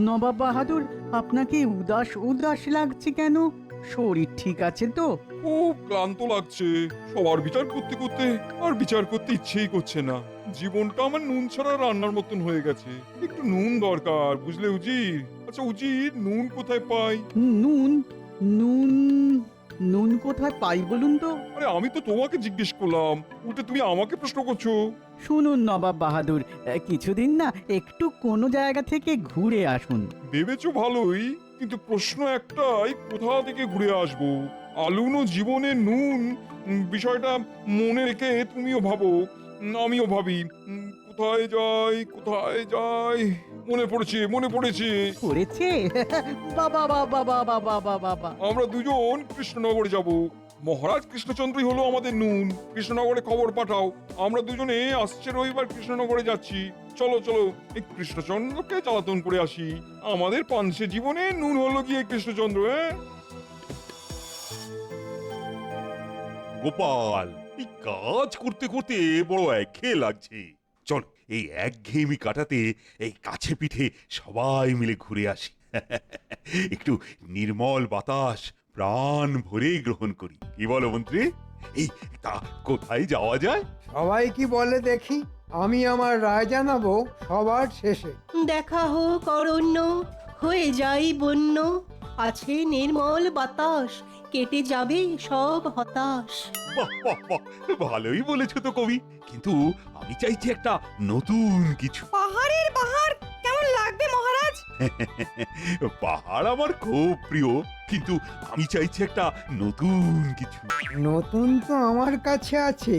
নবাব বাহাদুর, আপনাকে উদাস উদাস লাগছে কেন? শরীর ঠিক আছে তো? খুব ক্লান্ত লাগছে। সবার বিচার করতে করতে আর বিচার করতে ইচ্ছেই করছে না। জীবনটা আমার নুন ছাড়া রান্নার মতন হয়ে গেছে। একটু নুন দরকার, বুঝলে উজির? আচ্ছা উজির, নুন কোথায় পাই? নুন? নুন? নুন কোথায় পাই বলুন তো? আরে আমি তো তোমাকে জিজ্ঞেস করলাম, উল্টে তুমি আমাকে প্রশ্ন করছো। শুনুন নবাব বাহাদুর, কিছুদিন না একটু কোনো জায়গা থেকে ঘুরে আসুন। ভেবেছো ভালোই, কিন্তু প্রশ্ন একটাই, কোথা থেকে ঘুরে আসবো? আলুনো জীবনে নুন, বিষয়টা মনে রেখে তুমিও ভাবো, আমিও ভাবি। কোথায় যাই, কোথায় যাই? মনে পড়েছে, মনে পড়েছে। পড়েছে? বাবা বাবা বাবা বাবা বাবা! আমরা দুজন কৃষ্ণনগরে যাব। মহারাজ কৃষ্ণচন্দ্রই হলো আমাদের নুন। কৃষ্ণনগরে খবর পাঠাও, আমরা দুজনে আসছে রবিবার কৃষ্ণনগরে যাচ্ছি। চলো চলো, এই কৃষ্ণচন্দ্রকে জ্বালাতন করে আসি। আমাদের পাঞ্চে জীবনে নুন হলো গিয়ে কৃষ্ণচন্দ্র। গোপাল, এই কাজ করতে করতে বড় একঘেয়ে লাগছে। চল, এই একঘেয়েমি কাটাতে এই কাছে পিঠে সবাই মিলে ঘুরে আসি। একটু নির্মল বাতাস প্রাণ ভরে গ্রহণ করি, কি বলো মন্ত্রী? এই তা কোথায় যাওয়া যায়? সবাই কি বলে দেখি, আমি আমার রায় জানাবো সবার শেষে। দেখা হোক অরণ্য, হয়ে যাই বন্য, আছে নির্মল বাতাস, কেটে যাবে সব হতাশ। বাহ বাহ বাহ, ভালোই বলেছো তো কবি, কিন্তু আমি চাইছি একটা নতুন কিছু। পাহাড়ের বাহার কেমন লাগবে মহারাজ? পাহাড় আমার খুব প্রিয়, কিন্তু আমি চাইছি একটা নতুন কিছু। নতুন তো আমার কাছে আছে,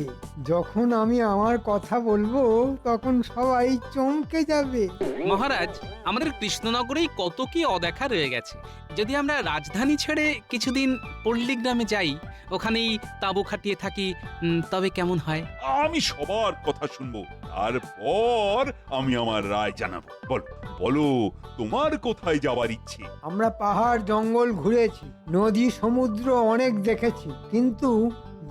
যখন আমি আমার কথা বলবো তখন সবাই চমকে যাবে। মহারাজ, আমাদের কৃষ্ণনগরেই কত কি অদেখা রয়ে গেছে। যদি আমরা রাজধানী ছেড়ে কিছুদিন পল্লীগ্রামে যাই, ওখানেই তাঁবু খাটিয়ে থাকি, তবে কেমন হয়? আমি সবার কথা শুনবো, তারপর আমি আমার রায় জানাবো। বলো বলো, তোমার কোথায় যাবার ইচ্ছে? আমরা পাহাড় জঙ্গল ঘুরেছি, নদী সমুদ্র অনেক দেখেছি, কিন্তু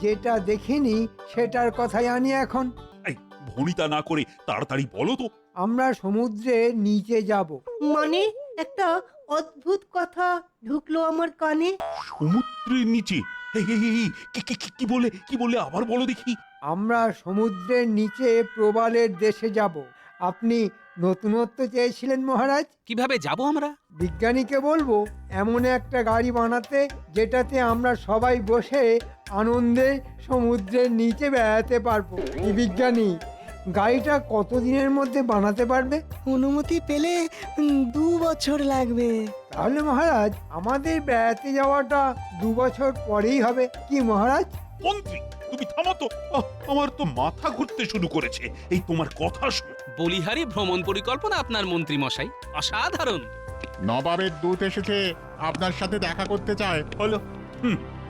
যেটা দেখিনি সেটার কথাই আনি এখন। এই ভনিতা না করে তাড়াতাড়ি বলো তো। আমরা সমুদ্রের নিচে যাব। মানে একটা অদ্ভুত কথা ঢুকলো আমার কানে। সমুদ্রের নিচে? এই, এই, এই, কি বলে আবার বলো দেখি। আমরা সমুদ্রের নিচে প্রবালের দেশে যাব। আপনি নতুনত্ব চেয়েছিলেন মহারাজ, কিভাবে যাব আমরা? বিজ্ঞানীকে বলবো এমন একটা গাড়ি বানাতে যেটাতে আমরা সবাই বসে আনন্দে সমুদ্রের নিচে বেড়াতে পারবো। এই বিজ্ঞানী, গাড়িটা কতদিনের মধ্যে বানাতে পারবে? অনুমতি পেলে 2 বছর লাগবে। তাহলে মহারাজ আমাদের বেড়াতে যাওয়াটা 2 বছর পরেই হবে, কি মহারাজ? মন্ত্রী, তুমি থামো তো। আমার তো মাথা ঘুরতে শুরু করেছে এই তোমার কথা শুনে। বলিহারি ভ্রমণ পরিকল্পনা আপনার মন্ত্রী মশাই, অসাধারণ। নবাবের দূত এসেছে, আপনার সাথে দেখা করতে চায়। হলো,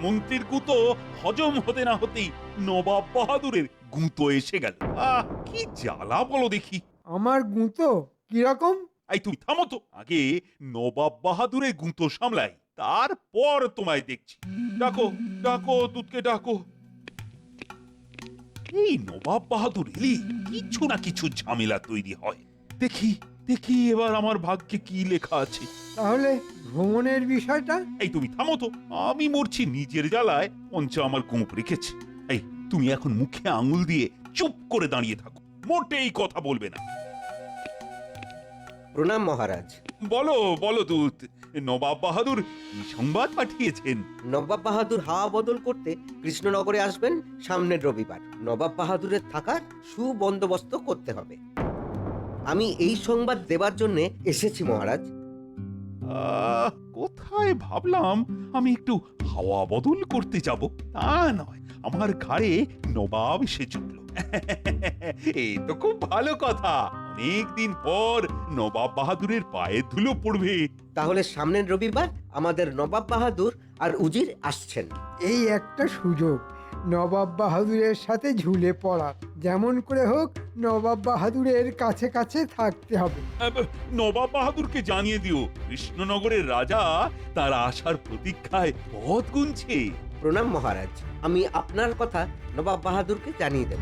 মন্ত্রীর গুঁতো হজম হতে না হতেই নবাব বাহাদুরের গুঁতো এসে গেল। কি জ্বালা বলো দেখি। আমার গুঁতো কিরকম? এই তুমি থামো তো, আগে নবাব বাহাদুরের গুঁতো সামলাই, তারপর তোমায় দেখছি। ডাকো ডাকো, দুধকে ডাকো। এই নবাব বাহাদুর এলি কিছু না কিছু ঝামেলা তৈরি হয়। দেখি দেখি এবার আমার ভাগ্যে কি লেখা আছে। তাহলে ভ্রমণের বিষয়টা? এই তুমি থামো তো, আমি মরছি নিজের জ্বালায়, পঞ্চা আমার গোঁপ রেখেছে। এই তুমি এখন মুখে আঙুল দিয়ে চুপ করে দাঁড়িয়ে থাকো, মোটেই কথা বলবে না। প্রণাম মহারাজ। বলো বলো দূত, নবাব বাহাদুর কি সংবাদ পাঠিয়েছেন? নবাব বাহাদুর হাওয়া বদল করতে কৃষ্ণনগরে আসবেন সামনের রবিবার। নবাব বাহাদুরের থাকার সুবন্দোবস্ত করতে হবে। আমি এই সংবাদ দেবার জন্য এসেছি মহারাজ। কোথায় ভাবলাম আমি একটু হাওয়া বদল করতে যাব, তা নয়, আমার ঘাড়ে নবাব এসে চুকলো। এই তো খুব ভালো কথা, অনেকদিন পর নবাব বাহাদুরের পায়ে ধুলো পড়বে। তাহলে সামনের রবিবার আমাদের নবাব বাহাদুর আর উজির আসছেন। এই একটা সুযোগ নবাব বাহাদুরের সাথে ঝুলে পড়া। যেমন করে হোক নবাব বাহাদুরের কাছে কাছে থাকতে হবে। নবাব বাহাদুরকে জানিয়ে দিও কৃষ্ণনগরের রাজা তার আসার প্রতীক্ষায় পথ গুনছে। প্রণাম মহারাজ, আমি আপনার কথা নবাব বাহাদুরকে জানিয়ে দেব।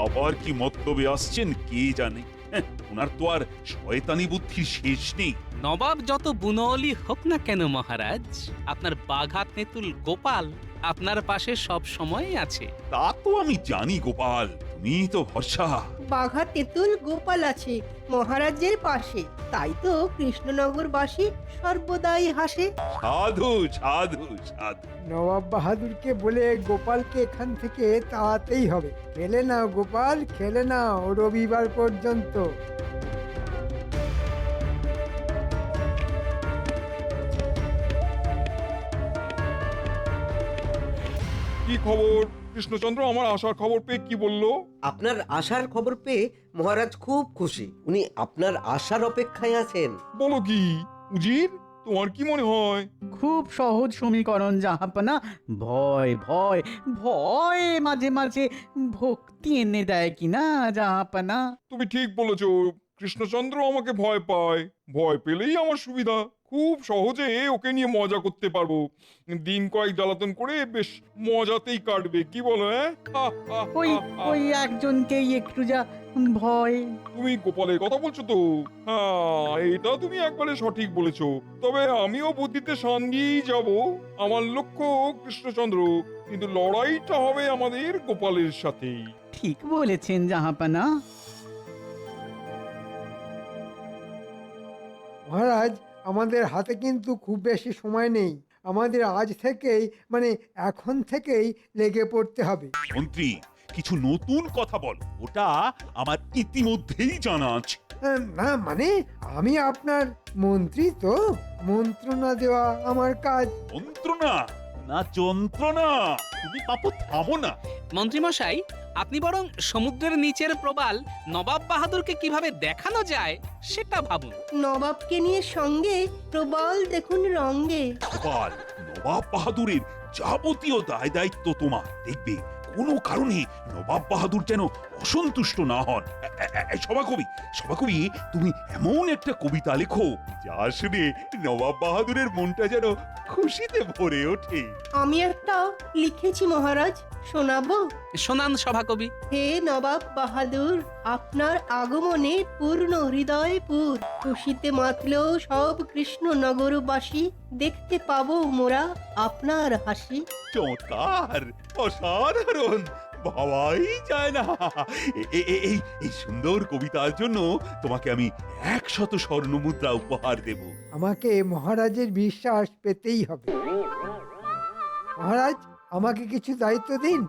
আবার কি মতলবে আসছেন কে জানে। হ্যাঁ, ওনার তো আর শয়তানি বুদ্ধির শেষ নেই। নবাব যত বুনলি হোক না কেন মহারাজ, আপনার বাঘা তেঁতুল গোপাল আপনার পাশে সব সময় আছে। তা তো আমি জানি গোপাল, তুমি তো ভরসা। বাঘা তেঁতুল গোপাল আছে মহারাজের পাশে, তাই তো কৃষ্ণনগরবাসী সর্বদাই হাসে। সাধু সাধু সাধু। নবাব বাহাদুরকে বলে গোপালকে এখান থেকে তাড়াতেই হবে। খেলে নাও গোপাল, খেলে নাও রবিবার পর্যন্ত। কি খবর কৃষ্ণচন্দ্র? আমার আসার খবর পেয়ে কি বললো? আপনার আসার খবর পেয়ে মহারাজ খুব খুশি। উনি আপনার আসার অপেক্ষায় আছেন। বলো কি উজির, তোমার কি মনে হয়? খুব সহজ সমীকরণ জাহাপনা। ভয় ভয় ভয় মাঝে মাঝে ভক্তি এনে দেয় কিনা জাহাপনা। তুমি ঠিক বলেছো, কৃষ্ণচন্দ্র আমাকে ভয় পায়। ভয় পেলেই আমার সুবিধা, খুব সহজে ওকে নিয়ে মজা করতে পারবো। দিন কয়েক জ্বালাতন করে বেশ মজাতেই কাটবে, কি বলো? ওই ওই একজনকেই একটু যা ভয়। তুমি গোপালের কথা বলছো তো? হ্যাঁ, এটা তুমি একবারে সঠিক বলেছো। তবে আমিও বুদ্ধিতে শান দিয়েই যাব। আমার লক্ষ্য কৃষ্ণচন্দ্র, কিন্তু লড়াইটা হবে আমাদের গোপালের সাথেই। ঠিক বলেছেন জাহাপনা। মহারাজ, আমাদের হাতে কিন্তু খুব বেশি সময় নেই। আমাদের আজ থেকেই মানে এখন থেকেই লেগে পড়তে হবে। মন্ত্রী, কিছু নতুন কথা বল, ওটা আমার ইতিমধ্যেই জানা আছে। না মানে আমি আপনার মন্ত্রী, তো মন্ত্রণা দেওয়া আমার কাজ। যন্ত্রণা না যন্ত্রণা, তুমি পাপো থামো না। মন্ত্রীমশাই, আপনি বরং সমুদ্রের নিচের প্রবাল নবাব বাহাদুরকে কিভাবে দেখানো যায় সেটা ভাবুন। নবাবকে নিয়ে সঙ্গে প্রবল দেখুন রঙ্গে। গোপাল, নবাব বাহাদুরের যাবতীয় দায় দায়িত্ব তোমার। দেখবে কোনো কারণে নবাব বাহাদুর যেন অসন্তুষ্ট না হন। সভাকবি, সভাকবি, তুমি এমন একটা কবিতা লেখো যা শুনে নবাব বাহাদুরের মনটা যেন খুশিতে ভরে ওঠে। আমি একটা লিখেছি মহারাজ, শোনাবো? শোনান সভাকবি। হে নবাব বাহাদুর, আপনার আগমনে পূর্ণ হৃদয়পুর, খুশিতে মাতল সব কৃষ্ণনগরবাসী, দেখতে পাবো মোরা আপনার হাসি। চমৎকার, অসাধারণ, ভাবাই যায় না। এই সুন্দর কবিতার জন্য তোমাকে আমি 100 স্বর্ণ মুদ্রা উপহার দেব। আমাকে মহারাজের বিশ্বাস পেতেই হবে। মহারাজ, আমাকে কিছু দায়িত্ব দিন।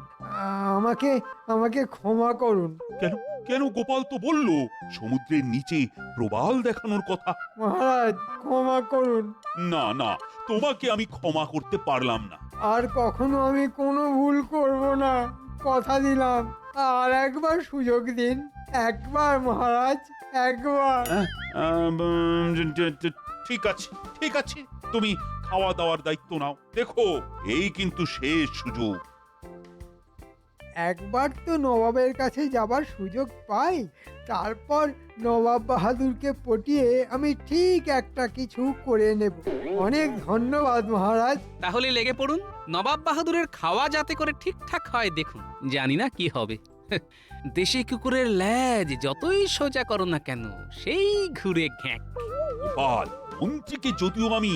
আমাকে আমাকে ক্ষমা করুন। কেন কেন? গোপাল তো বলল সমুদ্রের নিচে প্রবাল দেখানোর কথা। মহারাজ, ক্ষমা করুন। না না, তোমাকে আমি ক্ষমা করতে পারলাম না। আর কখনো আমি কোনো ভুল করব না, কথা দিলাম। আর একবার সুযোগ দিন, একবার মহারাজ, একবার। ঠিক আছে ঠিক আছে, তুমি খাওয়া দাওয়ার দায়িত্ব নাও। দেখো, এই কিন্তু শেষ সুযোগ। একবার তো নবাবের কাছে যাবার সুযোগ পাই, তারপর নবাব বাহাদুরকে পটিয়ে আমি ঠিক একটা কিছু করে নেব। অনেক ধন্যবাদ মহারাজ। তাহলে লেগে পড়ুন, নবাব বাহাদুরের খাওয়া যাতে করে ঠিকঠাক হয় দেখুন। জানি না কি হবে। দেশি কুকুরের ল্যাজ যতই সোজা করো না কেন, সেই ঘুরে ঘ্যাঁক। গোপাল, মন্ত্রীকে যদিও আমি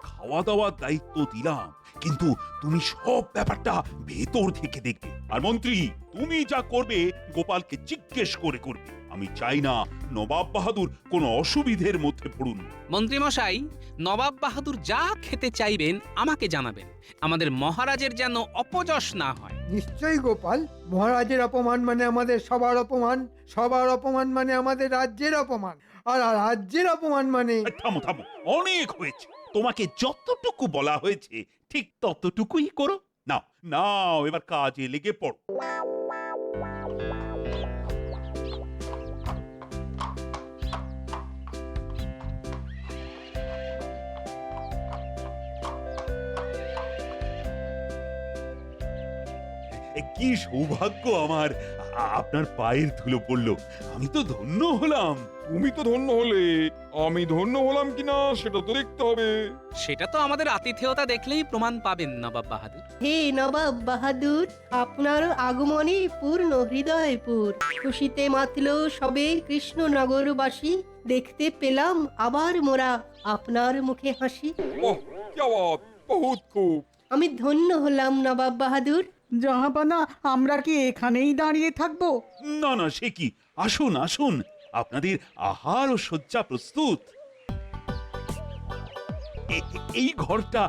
খাওয়া দাওয়ার দায়িত্ব দিলাম, কিন্তু তুমি সব ব্যাপারটা ভেতর থেকে দেখবে। আর মন্ত্রী, তুমি যা করবে গোপালকে জিজ্ঞেস করে করবে। আমি চাই না নবাব বাহাদুর কোনো অসুবিধের মধ্যে পড়ুন। মন্ত্রীমশাই, নবাব বাহাদুর যা খেতে চাইবেন আমাকে জানাবেন। আমাদের মহারাজের যেন অপযশ না হয়। নিশ্চয়ই গোপাল, মহারাজের অপমান মানে আমাদের সবার অপমান, সবার অপমান মানে আমাদের রাজ্যের অপমান, আর রাজ্যের অপমান মানে... থামো থামো, অনেক হয়েছে। তোমাকে যতটুকু বলা হয়েছে ঠিক ততটুকুই করো। নাও নাও, এবার কাজে লেগে পড়ো। কি সৌভাগ্য আমার, আপনার পায়ের ধুলো পড়লো। আমি তো ধন্য হলাম। তুমি তো ধন্য হলে, আমি ধন্য হলাম কিনা সেটা তো দেখতে হবে। সেটা তো আমাদের আতিথেয়তা দেখলেই প্রমাণ পাবেন নবাব বাহাদুর। হে নবাব বাহাদুর, আপনার আগমনে পূর্ণ হৃদয়পুর, খুশিতে মাতল সবে কৃষ্ণনগরবাসী, দেখতে পেলাম আবার মোরা আপনার মুখে হাসি। ওহ, কি আওয়াজ, বহুত খুব। আমি ধন্য হলাম নবাব বাহাদুর। জাহাপানা, আমরা কি এখানেই দাঁড়িয়ে থাকবো? না না, সে কি, আসুন আসুন, আপনাদের আহার ও শয্যা প্রস্তুত। এই ঘরটা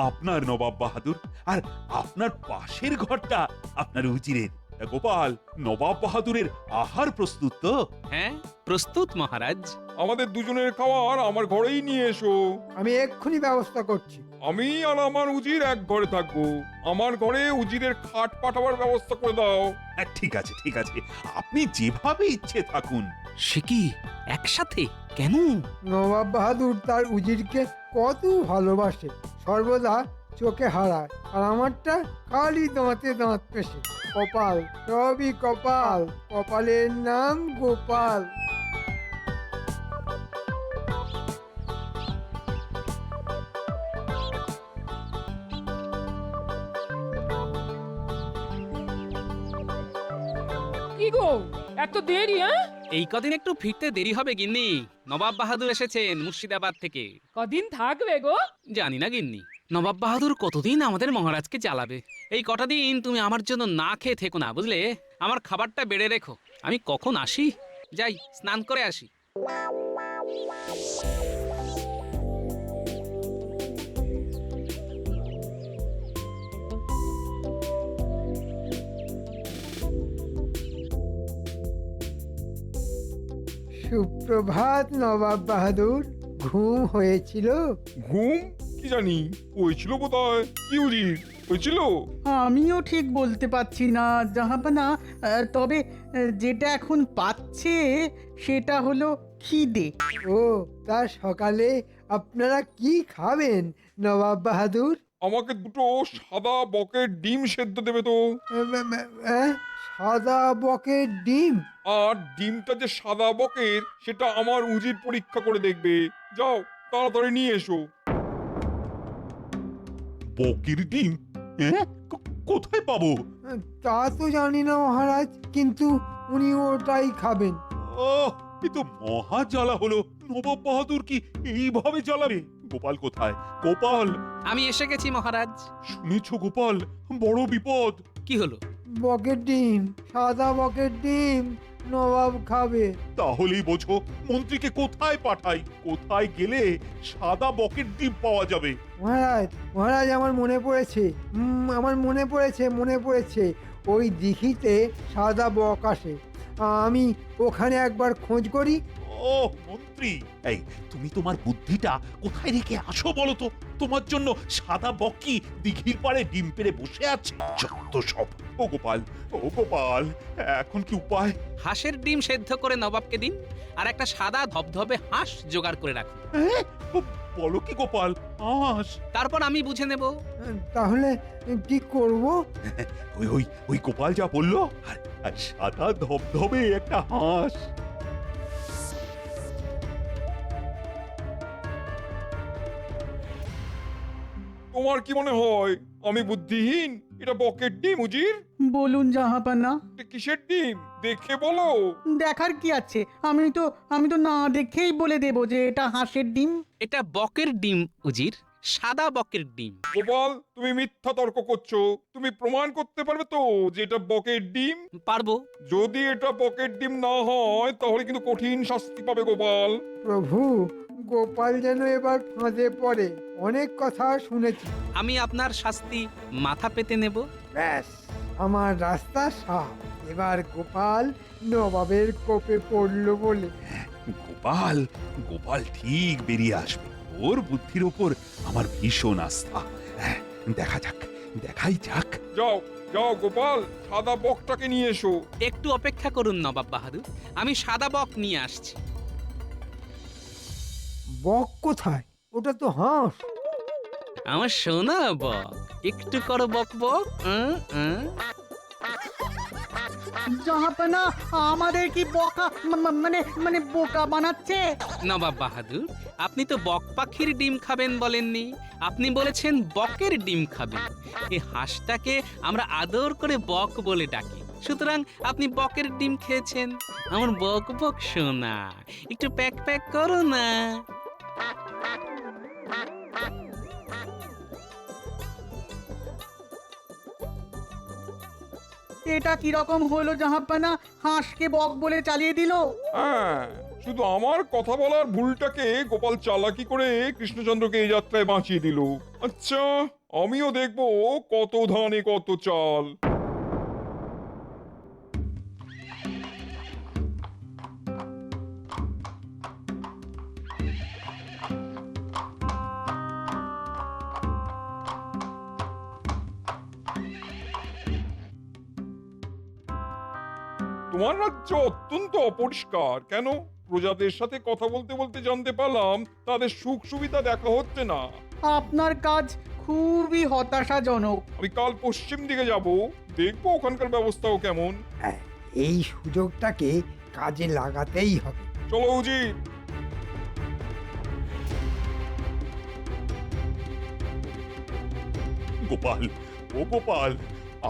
আপনার নবাব বাহাদুর, আর আপনার পাশের ঘরটা আপনার উজিরের। তা গোপাল, নবাব বাহাদুরের আহার প্রস্তুত তো? হ্যাঁ, প্রস্তুত মহারাজ। আমাদের দুজনের খাবার আমার ঘরেই নিয়ে এসো। আমি এক্ষুনি ব্যবস্থা করছি। আমি আর আমার উজির এক ঘরে থাকবো। আমার ঘরে উজিরের খাট পাঠাবার ব্যবস্থা করে দাও। হ্যাঁ, ঠিক আছে ঠিক আছে, আপনি যেভাবে ইচ্ছে থাকুন। সে কি, একসাথে কেন? নবাব বাহাদুর তার উজিরকে কত ভালোবাসে, সর্বদা চোখে হারায়, আর আমারটা খালি দাঁতে দাঁত পেশে। কপাল, সবই কপাল, কপালের নাম গোপাল। কি গো, এত দেরি? হ্যাঁ, এই কদিন একটু ফিরতে দেরি হবে গিন্নি। নবাব বাহাদুর এসেছেন মুর্শিদাবাদ থেকে। কদিন থাকবে গো? জানি না গিন্নি, নবাব বাহাদুর কতদিন আমাদের মহারাজকে জ্বালাবে। এই কটা দিন তুমি আমার জন্য না খেয়ে থেকো না, বুঝলে? আমার খাবারটা বেড়ে রেখো, আমি কখন আসি। যাই, স্নান করে আসি। সুপ্রভাত নবাব বাহাদুর, ঘুম হয়েছিল? ঘুম কি জানি, হয়েছিল বোধহয়। কি উজির, হয়েছিল? আমিও ঠিক বলতে পারছি না জাহাপানা, তবে যেটা এখন পাচ্ছে সেটা হলো খিদে। ও, তা সকালে আপনারা কি খাবেন নবাব বাহাদুর? আমাকে দুটো সাদা বকের ডিম সেদ্ধ দেবে তো। সাদা বকের ডিম? আর ডিমটা যে সাদা বকের সেটা আমার উজির পরীক্ষা করে দেখবে। যাও, তাড়াতাড়ি নিয়ে এসো। বকের ডিম? হ্যাঁ, কোথায় পাবো? তা তো জানি না মহারাজ, কিন্তু উনি ওটাই খাবেন। ওহ, এ তো মহা জ্বালা হলো। নবাব বাহাদুর কি এইভাবে জ্বালাবে? গোপাল কোথায়? গোপাল! আমি এসে গেছি মহারাজ। শুনেছো গোপাল, বড় বিপদ। কি হলো? বকের ডিম, সাদা বকের ডিম নবাব খাবে। তাহলেই বোঝো মন্ত্রীকে কোথায় পাঠাই, কোথায় গেলে সাদা বকের ডিম পাওয়া যাবে। মহারাজ, মহারাজ, আমার মনে পড়েছে, আমার মনে পড়েছে, ওই দিঘিতে সাদা বক আসে। আমি ওখানে একবার খোঁজ করি। ও মন্ত্রী, এই তুমি তোমার বুদ্ধিটা কোথায় রেখে আসো বলো তো? তোমার জন্য সাদা বকি দিঘির পাড়ে ডিম পেড়ে বসে আছে। যত সব। ও গোপাল, ও গোপাল, এখন কি উপায়? হাঁসের ডিম সেদ্ধ করে নবাবকে দিন, আর একটা সাদা ধবধবে হাঁস জোগাড় করে রাখুন। হ্যাঁ, বলো কি গোপাল, হাঁস? তারপর আমি বুঝে নেব। তাহলে কি করব? ওই ওই ওই গোপাল যা বললো, আর সাদা ধবধবে একটা হাঁস। তোমার কি মনে হয় আমি বুদ্ধিহীন? এটা বকের ডিম উজির। বলুন জাহাপানা। এটা কিসের ডিম দেখে বলো। দেখার কি আছে? আমি তো না দেখেই বলে দেব যে এটা হাঁসের ডিম। এটা বকের ডিম উজির, সাদা বকের ডিম। গোপাল, তুমি মিথ্যা তর্ক করছো। তুমি প্রমাণ করতে পারবে তো যে এটা বকের ডিম? পারবো। যদি এটা বকের ডিম না হয় তাহলে কিন্তু কঠিন শাস্তি পাবে গোপাল। প্রভু, গোপাল যেন এবার ফাঁদে পড়ে। অনেক কথা শুনেছি। আমি আপনার শাস্তি মাথা পেতে নেব। ব্যাস, আমার রাস্তা সাফ। এবার গোপাল নবাবের কোপে পড়লো বলে। গোপাল, গোপাল ঠিক বেরিয়ে আসবে। ওর বুদ্ধির ওপর আমার ভীষণ আস্থা। হ্যাঁ, দেখাই যাক। যাও যাও গোপাল, সাদা বকটাকে নিয়ে এসো। একটু অপেক্ষা করুন নবাব বাহাদুর, আমি সাদা বক নিয়ে আসছি। বক কোথায়? ওটা তো হাঁস। আমার সোনা বক, একটু করো বক বক। জাহাপনা আমাদের কি বোকা মানে বোকা বানাচ্ছে? নবাব বাহাদুর, আপনি তো বক পাখির ডিম খাবেন বলেননি, আপনি বলেছেন বকের ডিম খাবেন। এই হাঁসটাকে আমরা আদর করে বক বলে ডাকি, সুতরাং আপনি বকের ডিম খেয়েছেন। আমার বক বক সোনা, একটু প্যাক প্যাক করো না। এটা কি রকম হলো জাহাপনা? হাঁসকে বক বলে চালিয়ে দিল। হ্যাঁ, শুধু আমার কথা বলার ভুলটাকে গোপাল চালাকি করে কৃষ্ণচন্দ্রকে এই যাত্রায় বাঁচিয়ে দিল। আচ্ছা, আমিও দেখবো কত ধানে কত চাল। তোমার রাজ্য অত্যন্ত অপরিষ্কার। কেন? প্রজাদের সাথে কথা বলতে বলতে জানতে পারলাম তাদের সুখ সুবিধা দেখা হচ্ছে না। আপনার কাজ খুবই হতাশাজনক। আমি কাল পশ্চিম দিকে যাব, দেখবো ওখানকার ব্যবস্থাও কেমন। হ্যাঁ, এই সুযোগটাকে কাজে লাগাতেই হবে। চলো উজির। গোপাল, ও গোপাল,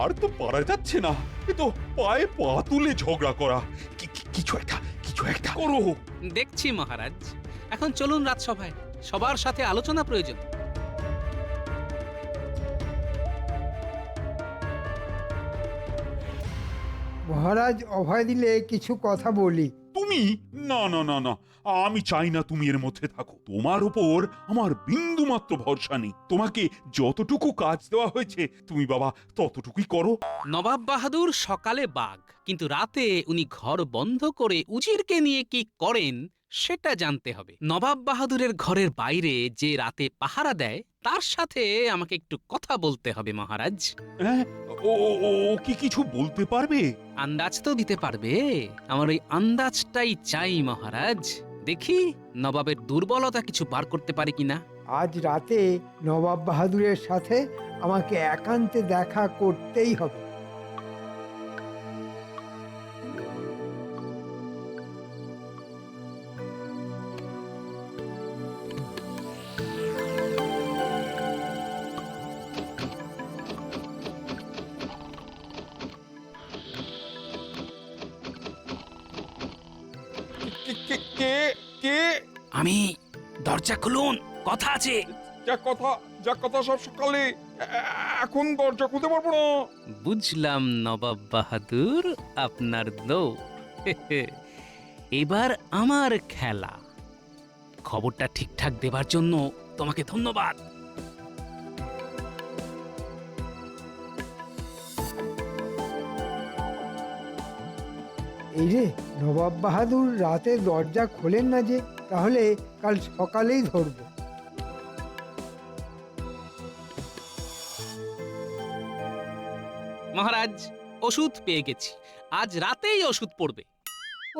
আর তো পারা যাচ্ছে না। এ তো পায়ে পা তুলে ঝগড়া করা। কিছু একটা করো। দেখছি মহারাজ, এখন চলুন রাজসভায়, সবার সাথে আলোচনা প্রয়োজন। মহারাজ অভয় দিলে কিছু কথা বলি। তুমি? না না না না, আমি চাই না তুমি এর মধ্যে থাকো। তোমার উপর আমার বিন্দু মাত্র ভরসা নেই। তোমাকে যতটুকু কাজ দেওয়া হয়েছে তুমি বাবা ততটুকুই করো। নবাব বাহাদুর সকালে বাঘ, কিন্তু রাতে উনি ঘর বন্ধ করে উজিরকে নিয়ে কি করেন সেটা জানতে হবে। নবাব বাহাদুরের ঘরের বাইরে যে রাতে পাহারা দেয় তার সাথে আমাকে একটু কথা বলতে হবে মহারাজ। হ্যাঁ, ও কি কিছু বলতে পারবে? আন্দাজ তো দিতে পারবে। আমার ওই আন্দাজটাই চাই মহারাজ। দেখি নবাবের দুর্বলতা কিছু বার করতে পারে কিনা। আজ রাতে নবাব বাহাদুরের সাথে আমাকে একান্তে দেখা করতেই হবে। কে কে? আমি, দরজা খুলুন, কথা আছে। যা কথা সব সকালে। এখন দরজা খুলতে পারবো না। বুঝলাম নবাব বাহাদুর, আপনার দৌড়। এবার আমার খেলা। খবরটা ঠিকঠাক দেবার জন্য তোমাকে ধন্যবাদ। এই রে, নবাব বাহাদুর রাতে দরজা খোলেন না যে, তাহলে কাল সকালেই ধরবো। মহারাজ, ওষুধ পেয়ে গেছি, আজ রাতেই ওষুধ পড়বে।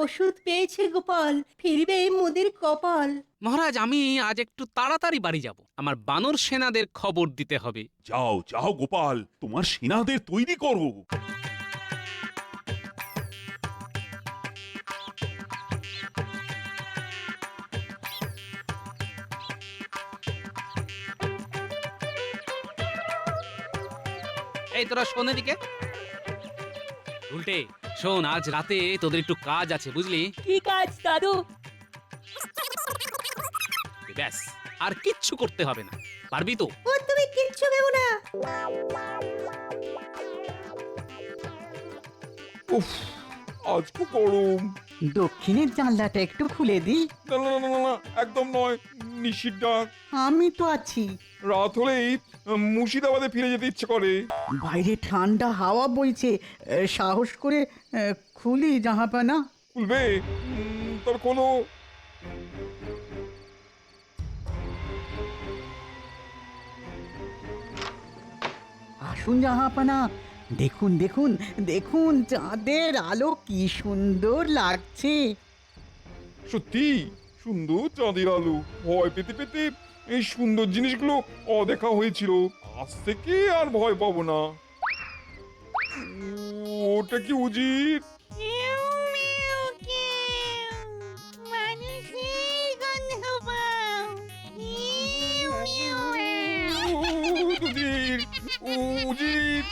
ওষুধ পেয়েছে গোপাল, ফিরবে মোদের কপাল। মহারাজ, আমি আজ একটু তাড়াতাড়ি বাড়ি যাব, আমার বানর সেনাদের খবর দিতে হবে। যাও যাও গোপাল, তোমার সেনাদের তৈরি করো। এই তোরা শোন এদিকে। উল্টে শোন, আজ রাতে তোদের একটু কাজ আছে, বুঝলি? কি কাজ দাদু? ব্যাস, আর কিচ্ছু করতে হবে না, পারবি তো? ও তুমি কিচ্ছু ভেবো না। উফ, আজ খুব গরম। দক্ষিণের জানলাটা একটু খুলে দিই। না না না না না, একদম নয়। নিশির ডাক। আমি তো আছি। রাত হলেই মুর্শিদাবাদে ফিরে যেতে ইচ্ছে করে। বাইরে ঠান্ডা হাওয়া বইছে, সাহস করে খুলি জাহাপানা। খুলবে? তবে কোনো। আসুন জাহাপানা, দেখুন দেখুন দেখুন, চাঁদের আলো কি সুন্দর লাগছে। সত্যি সুন্দর চাঁদের আলো। ভয় পেতে পেতে এই সুন্দর জিনিসগুলো অদেখা হয়েছিল। আজ থেকে আর ভয় পাবো না। খবরটা কি উজির? উজির, উজির,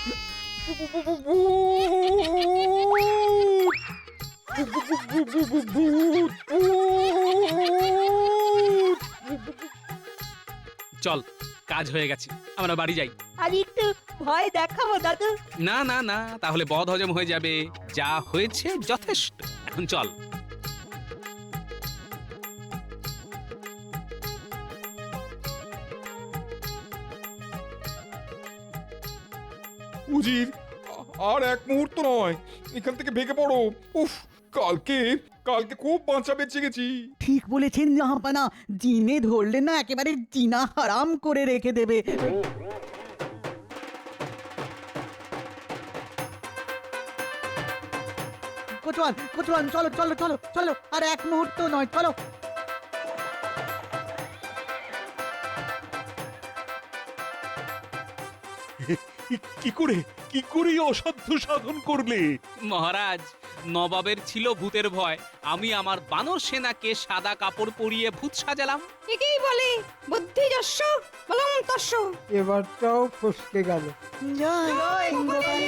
চল, কাজ হয়ে গেছে, আমরা বাড়ি যাই। আর একটু ভয় দেখাবো দাদু। না না না, তাহলে বদ হজম হয়ে যাবে। যা হয়েছে যথেষ্ট, এখন চল। উজির, আর এক মুহূর্ত নয়, এখান থেকে ভেগে পড়ো। উফ, কালকে কালকে খুব বাঁচা বেঁচে গেছি। ঠিক বলেছেন জাহাপানা, জিনে ধরলে না একেবারে জিনা হারাম করে রেখে দেবে। কোচওয়ান, কোচওয়ান, চলো চলো চলো চলো, আর এক মুহূর্ত নয়, চলো। কি করে এই অসাধ্য সাধন করলে? মহারাজ, নবাবের ছিল ভূতের ভয়, আমি আমার বানর সেনাকে সাদা কাপড় পরিয়ে ভূত সাজালাম। একেই বলে বুদ্ধি যস্য বলং তস্য। এবারটাও ফসকে গেল। জয় ইন্দ্রকালী।